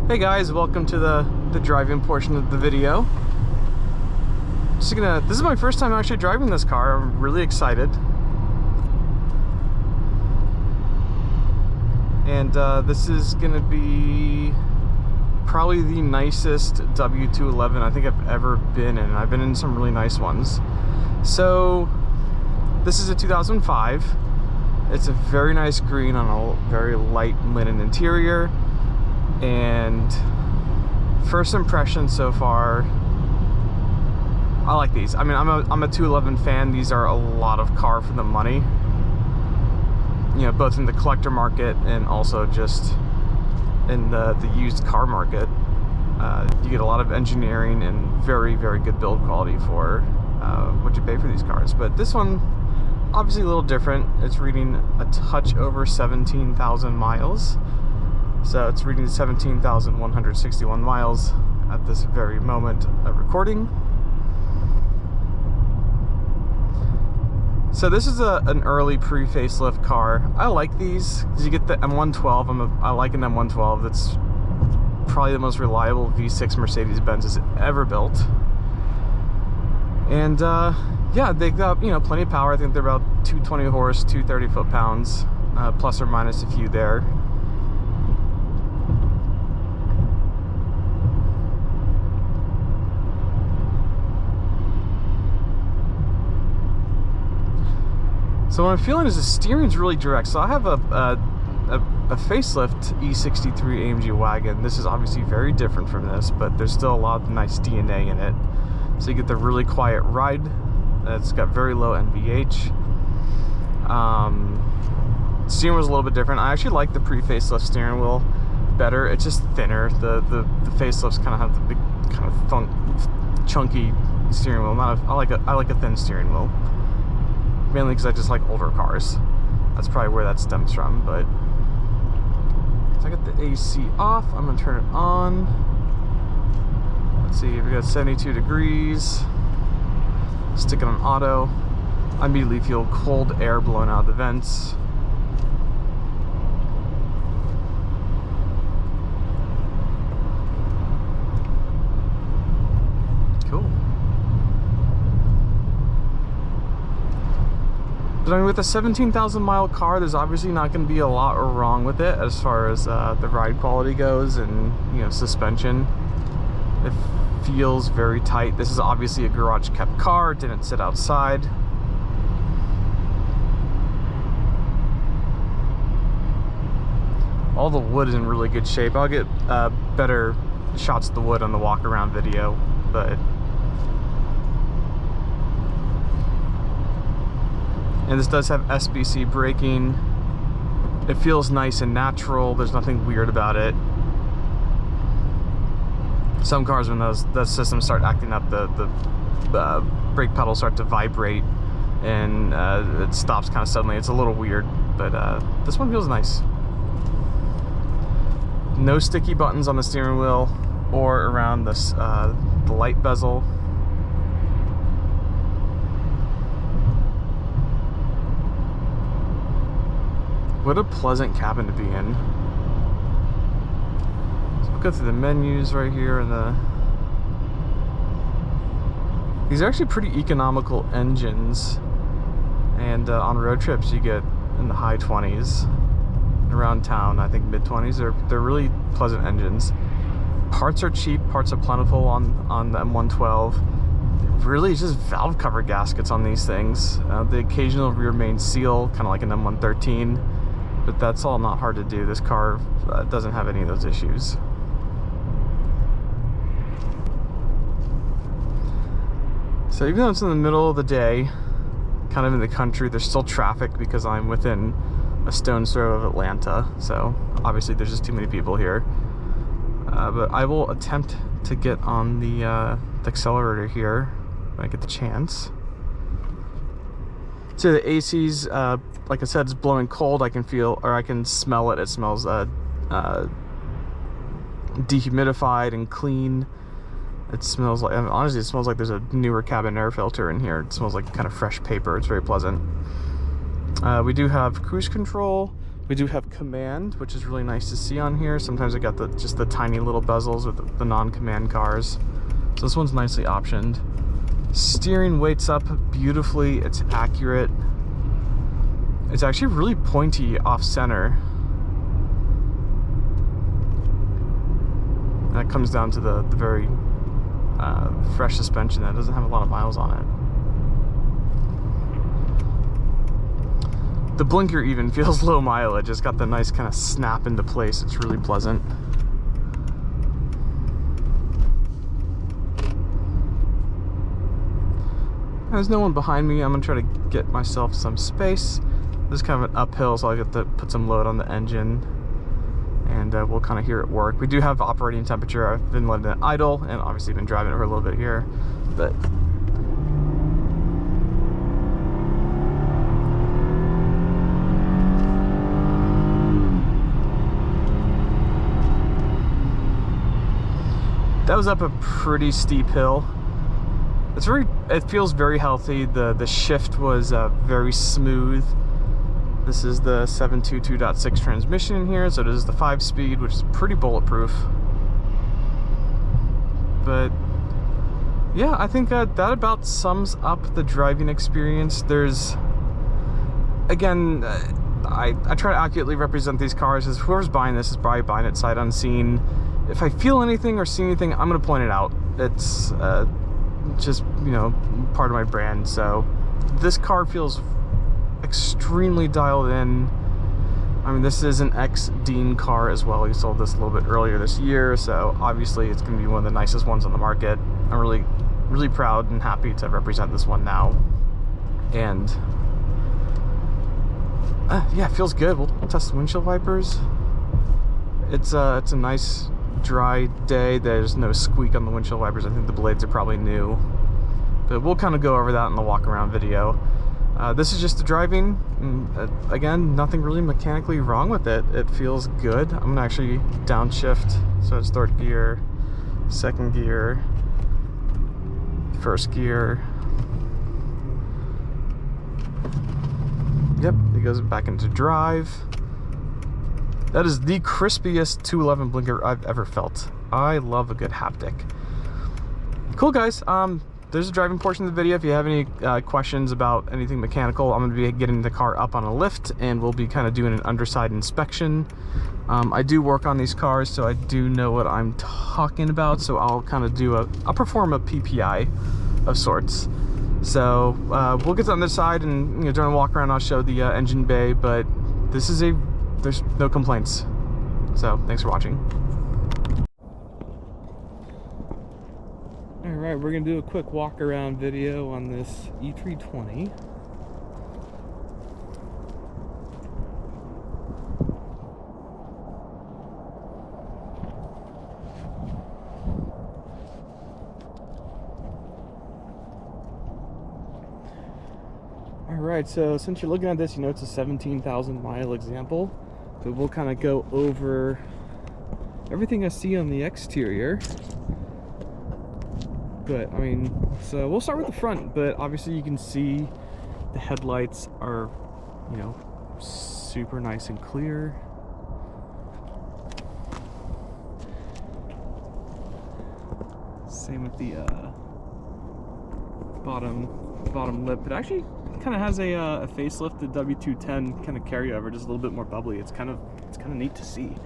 Hey guys, welcome to the driving portion of the video. This is my first time actually driving this car. I'm really excited. And this is gonna be probably the nicest W211 I think I've ever been in. I've been in some really nice ones. So this is a 2005. It's a very nice green on a very light linen interior. And first impression so far, I like these. I mean, I'm a 211 fan. These are a lot of car for the money. You know, both in the collector market and also just in the used car market. You get a lot of engineering and very, very good build quality for what you pay for these cars. But this one, obviously a little different. It's reading a touch over 17,000 miles. So it's reading 17,161 miles at this very moment of recording. So this is an early pre-facelift car. I like these because you get the M112. I like an M112. That's probably the most reliable V6 Mercedes-Benz has ever built. And yeah, they got, you know, plenty of power. I think they're about 220 horse, 230 foot-pounds, plus or minus a few there. So what I'm feeling is the steering's really direct. So I have a facelift E63 AMG wagon. This is obviously very different from this, but there's still a lot of nice DNA in it. So you get the really quiet ride. It's got very low NVH. Steering wheel's a little bit different. I actually like the pre-facelift steering wheel better. It's just thinner. The facelifts kind of have the big kind of chunky steering wheel. I like a thin steering wheel. Mainly because I just like older cars. That's probably where that stems from, but... So I got the AC off, I'm gonna turn it on. Let's see, we got 72 degrees. Stick it on auto. I immediately feel cold air blowing out of the vents. Cool. But I mean, with a 17,000 mile car, there's obviously not going to be a lot wrong with it as far as the ride quality goes and, you know, suspension. It feels very tight. This is obviously a garage kept car. It didn't sit outside. All the wood is in really good shape. I'll get better shots of the wood on the walk around video, but and this does have SBC braking. It feels nice and natural. There's nothing weird about it. Some cars, when those systems start acting up, the brake pedals start to vibrate and it stops kind of suddenly. It's a little weird, but this one feels nice. No sticky buttons on the steering wheel or around this, the light bezel. What a pleasant cabin to be in. So we'll go through the menus right here, and these are actually pretty economical engines, and on road trips you get in the high 20s. Around town, I think mid 20s. They're really pleasant engines. Parts are cheap, parts are plentiful on the M112. Really, it's just valve cover gaskets on these things. The occasional rear main seal, kind of like an M113. But that's all not hard to do. This car doesn't have any of those issues. So even though it's in the middle of the day, kind of in the country, there's still traffic because I'm within a stone's throw of Atlanta. So obviously there's just too many people here. But I will attempt to get on the accelerator here when I get the chance. So the AC's, like I said, it's blowing cold. I can feel, or I can smell it. It smells dehumidified and clean. It smells like, honestly, it smells like there's a newer cabin air filter in here. It smells like kind of fresh paper. It's very pleasant. We do have cruise control, We do have command, which is really nice to see on here. Sometimes I got just the tiny little bezels with the non-command cars. So this one's nicely optioned. Steering weights up beautifully. It's accurate. It's actually really pointy off-center. That comes down to the very fresh suspension that doesn't have a lot of miles on it. The blinker even feels low mileage. It's got the nice kind of snap into place. It's really pleasant. There's no one behind me. I'm gonna try to get myself some space. This is kind of an uphill, so I get to put some load on the engine, and we'll kind of hear it work. We do have operating temperature. I've been letting it idle, and obviously been driving it for a little bit here, but that was up a pretty steep hill. It feels very healthy. The shift was very smooth. This is the 722.6 transmission in here, so it is the 5-speed, which is pretty bulletproof. But yeah, I think that about sums up the driving experience. There's, again, I try to accurately represent these cars as whoever's buying this is probably buying it sight unseen. If I feel anything or see anything, I'm gonna point it out. It's just, you know, part of my brand. So this car feels extremely dialed in. I mean, this is an ex-Dean car as well. He sold this a little bit earlier this year, so obviously it's going to be one of the nicest ones on the market. I'm really proud and happy to represent this one now. And yeah, it feels good. We'll test the windshield wipers. It's a nice dry day. There's no squeak on the windshield wipers. I think the blades are probably new, but we'll kind of go over that in the walk around video. This is just the driving. Again, nothing really mechanically wrong with it. It feels good. I'm gonna actually downshift. So it's third gear, second gear, first gear. Yep, it goes back into drive. That is the crispiest 211 blinker I've ever felt. I love a good haptic. Cool, guys. There's a driving portion of the video. If you have any questions about anything mechanical, I'm going to be getting the car up on a lift, and we'll be kind of doing an underside inspection. I do work on these cars, so I do know what I'm talking about. So I'll kind of I'll perform a PPI of sorts. So we'll get to the other side, and during the walk around, I'll show the engine bay. But this is there's no complaints. So thanks for watching. Alright, we're going to do a quick walk around video on this E320. Alright, so since you're looking at this, you know it's a 17,000 mile example. So we'll kind of go over everything I see on the exterior. But I mean, so we'll start with the front, but obviously you can see the headlights are, super nice and clear. Same with the bottom lip. It actually kind of has a facelift, the W210 kind of carryover, just a little bit more bubbly. It's kind of neat to see.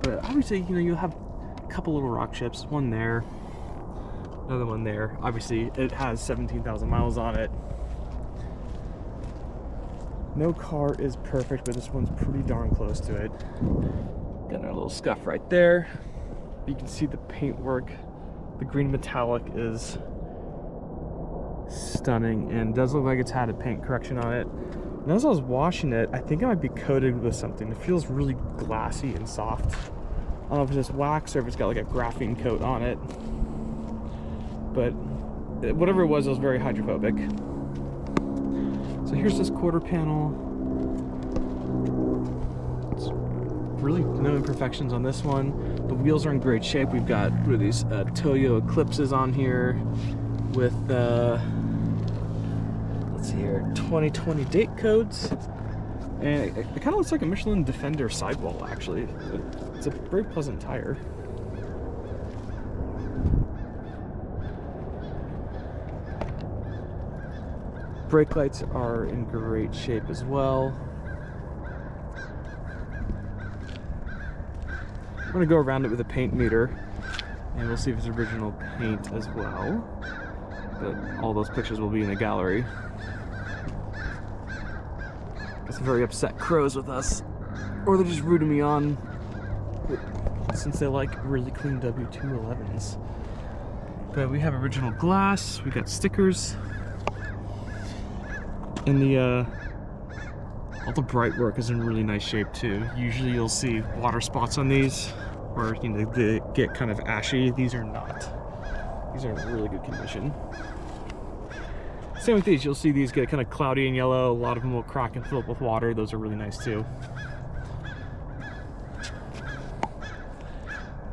But obviously, you'll have a couple little rock chips, one there, another one there. Obviously, it has 17,000 miles on it. No car is perfect, but this one's pretty darn close to it. Got a little scuff right there. You can see the paintwork. The green metallic is stunning, and does look like it's had a paint correction on it. And as I was washing it, I think it might be coated with something. It feels really glassy and soft. I don't know if it's just wax or if it's got like a graphene coat on it. But whatever it was very hydrophobic. So here's this quarter panel. It's really no imperfections on this one. The wheels are in great shape. We've got these Toyo Eclipses on here with let's see here, 2020 date codes. And it kind of looks like a Michelin Defender sidewall, actually. It's a very pleasant tire. Brake lights are in great shape as well. I'm gonna go around it with a paint meter, and we'll see if it's original paint as well. But all those pictures will be in the gallery. Got some very upset crows with us, or they're just rooting me on since they like really clean W211s. But we have original glass, we got stickers, and all the bright work is in really nice shape too. Usually you'll see water spots on these, or you know, they get kind of ashy. These are not. These are in really good condition. Same with these, you'll see these get kind of cloudy and yellow. A lot of them will crack and fill up with water. Those are really nice too.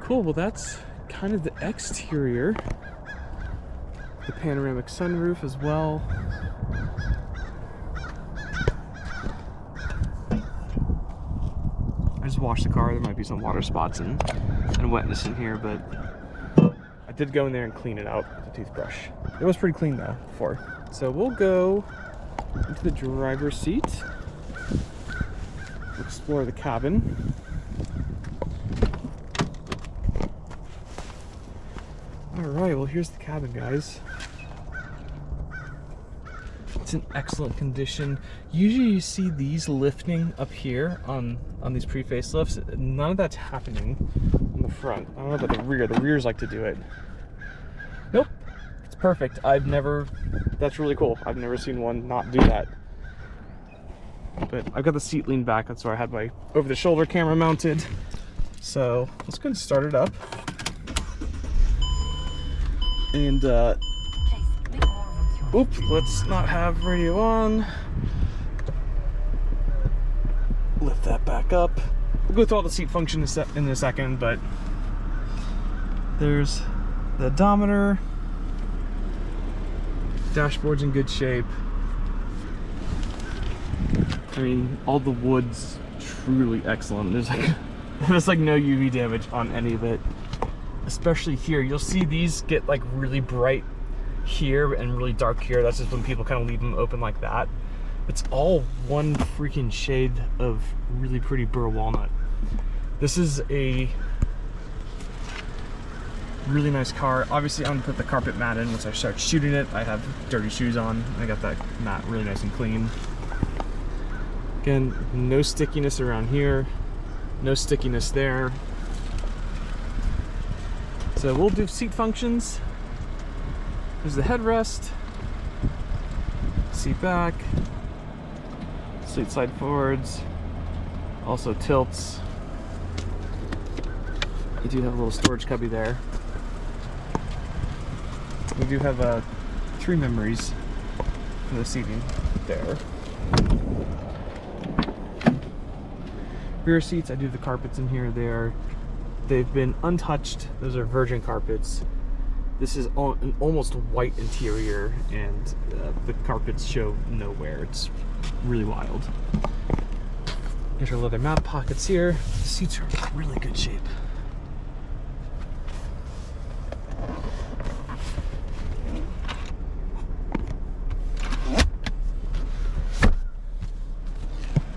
Cool, well that's kind of the exterior. The panoramic sunroof as well. I just washed the car. There might be some water spots and wetness in here, but I did go in there and clean it out with a toothbrush. It was pretty clean though before. So we'll go into the driver's seat, explore the cabin. Alright, well here's the cabin, guys. It's in excellent condition. Usually you see these lifting up here on these pre-facelifts. None of that's happening on the front. I don't know about the rear. The rears like to do it. Nope. It's perfect. That's really cool. I've never seen one not do that. But I've got the seat leaned back. That's where I had my over-the-shoulder camera mounted. So let's go and start it up. And let's not have radio on. Lift that back up. We'll go through all the seat functions in a second, but there's the odometer. Dashboard's in good shape. I mean, all the wood's truly excellent. There's like no UV damage on any of it. Especially here, you'll see these get like really bright here and really dark here. That's just when people kind of leave them open like that. It's all one freaking shade of really pretty burr walnut. This is a really nice car. Obviously I'm gonna put the carpet mat in once I start shooting it. I have dirty shoes on. I got that mat really nice and clean. Again, no stickiness around here, no stickiness there. So we'll do seat functions. There's the headrest, seat back, seat slide forwards, also tilts. You do have a little storage cubby there. We do have 3 memories for the seating there. Rear seats, I do have the carpets in here. They've been untouched. Those are virgin carpets. This is an almost white interior, and the carpets show nowhere. It's really wild. Here's our leather mat pockets here. The seats are in really good shape.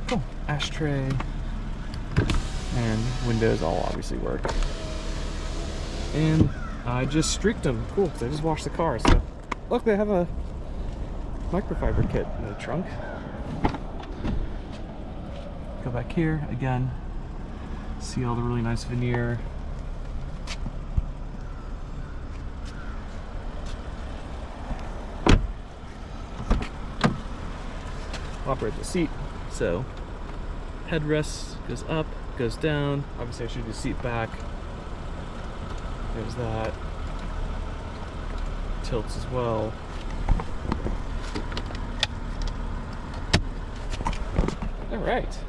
Cool. Ashtray. And windows all obviously work. And I just streaked them. Cool, because I just washed the car. So look, they have a microfiber kit in the trunk. Go back here again. See all the really nice veneer. Operate the seat. So headrest goes up, goes down. Obviously I should do seat back. There's that. Tilts as well. All right.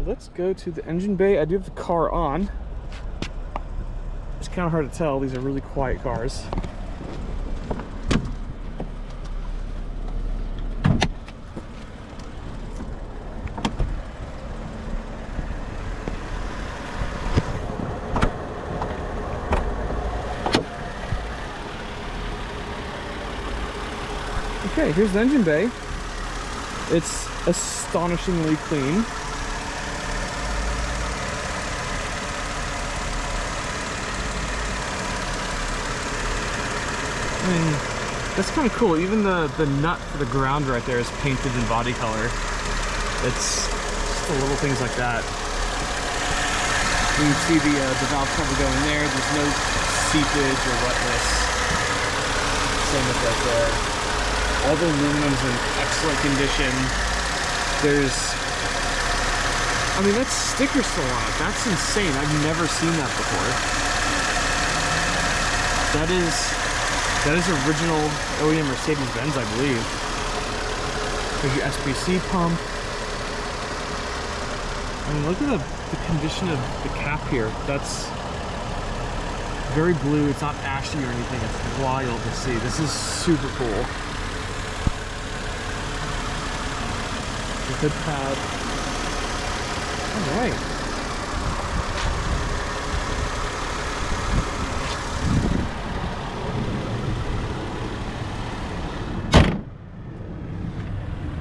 Let's go to the engine bay. I do have the car on. It's kind of hard to tell. These are really quiet cars. Okay, here's the engine bay. It's astonishingly clean. I mean, that's kind of cool. Even the nut for the ground right there is painted in body color. It's just the little things like that. You can see the valve cover going there. There's no seepage or wetness. Same with right there. All the aluminum's in excellent condition. I mean, that's sticker still on it. That's insane. I've never seen that before. That is original OEM Mercedes-Benz, I believe. There's your SPC pump. I mean, look at the condition of the cap here. That's very blue. It's not ashy or anything. It's wild to see. This is super cool. The hood pad. All right.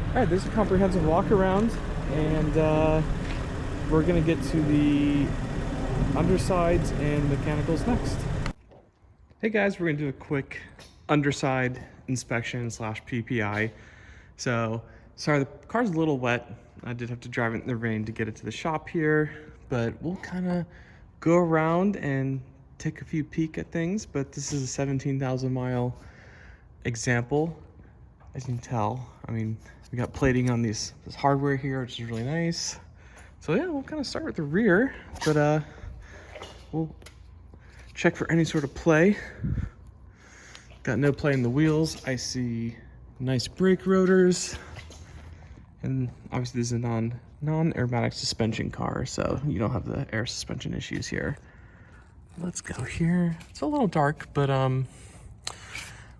All right, there's a comprehensive walk around, and we're gonna get to the undersides and mechanicals next. Hey guys, we're gonna do a quick underside inspection / PPI. So, sorry, the car's a little wet. I did have to drive it in the rain to get it to the shop here, but we'll kind of go around and take a few peek at things. But this is a 17,000 mile example, as you can tell. I mean, we got plating on this hardware here, which is really nice. So yeah, we'll kind of start with the rear, but we'll check for any sort of play. Got no play in the wheels. I see nice brake rotors, and obviously this is a non-aerobatic suspension car, so you don't have the air suspension issues here. Let's go here. It's a little dark, but we're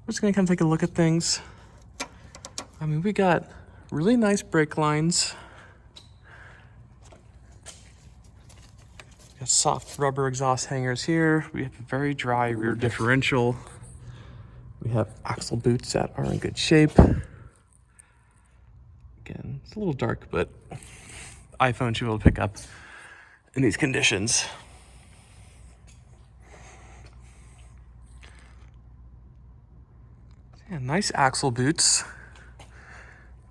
just gonna kind of take a look at things. I mean, we got really nice brake lines. Got soft rubber exhaust hangers here. We have a very dry rear differential. We have axle boots that are in good shape. Again, it's a little dark, but iPhone should be able to pick up in these conditions. Yeah, nice axle boots.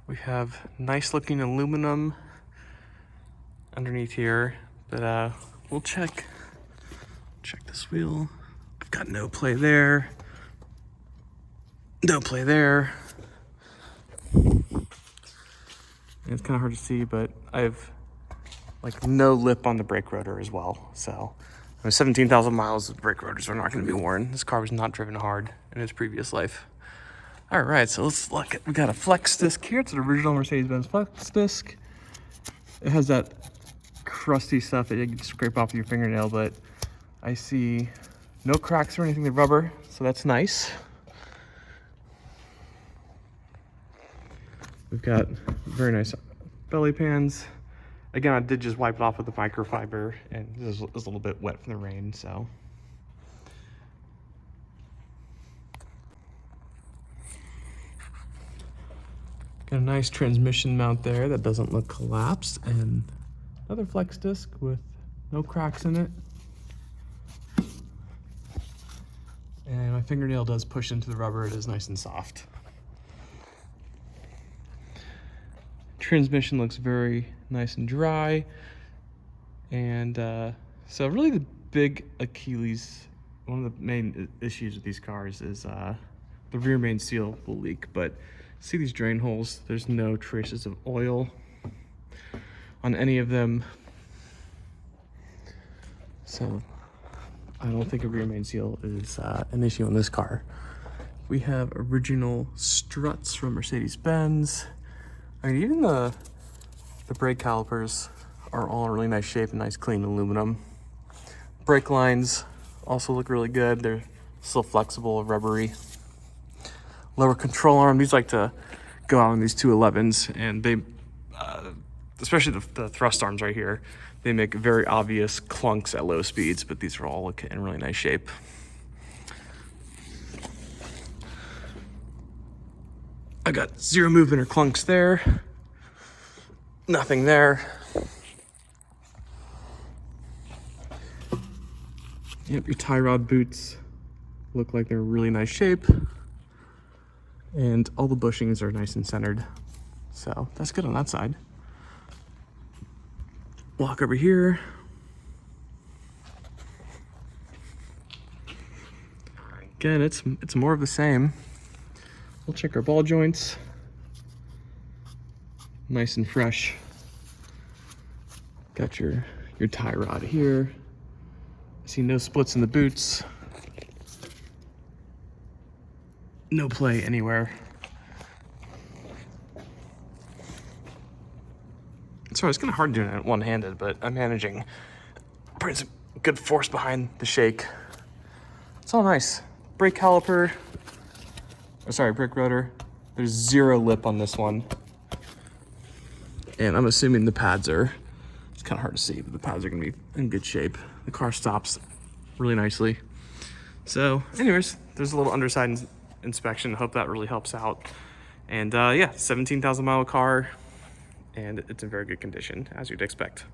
We have nice looking aluminum underneath here, but we'll check this wheel. I've got no play there. No play there. It's kind of hard to see, but I have like no lip on the brake rotor as well. So 17,000 miles, the brake rotors are not going to be worn. This car was not driven hard in its previous life. All right, so let's look at, we got a flex disc here. It's an original Mercedes-Benz flex disc. It has that crusty stuff that you can scrape off with your fingernail, but I see no cracks or anything in the rubber, so that's nice. We've got very nice belly pans. Again, I did just wipe it off with the microfiber, and this is a little bit wet from the rain, so. Got a nice transmission mount there that doesn't look collapsed, and another flex disc with no cracks in it. And my fingernail does push into the rubber. It is nice and soft. Transmission looks very nice and dry. And so really the big Achilles, one of the main issues with these cars is the rear main seal will leak, but see these drain holes? There's no traces of oil on any of them. So I don't think a rear main seal is an issue on this car. We have original struts from Mercedes-Benz. I mean, even the brake calipers are all in really nice shape and nice clean aluminum. Brake lines also look really good. They're still flexible, rubbery. Lower control arm. These like to go out on these 211s, and they, especially the thrust arms right here, they make very obvious clunks at low speeds, but these are all in really nice shape. I got zero movement or clunks there. Nothing there. Yep, your tie rod boots look like they're in really nice shape. And all the bushings are nice and centered. So that's good on that side. Walk over here. Again, it's more of the same. We'll check our ball joints. Nice and fresh. Got your tie rod here. I see no splits in the boots. No play anywhere. Sorry, it's kind of hard doing it one-handed, but I'm managing. Putting some good force behind the shake. It's all nice. Brake caliper. Oh, sorry, brake rotor. There's zero lip on this one. And I'm assuming the pads are, it's kind of hard to see, but the pads are gonna be in good shape. The car stops really nicely. So anyways, there's a little underside inspection. I hope that really helps out. And yeah, 17,000 mile car, and it's in very good condition, as you'd expect.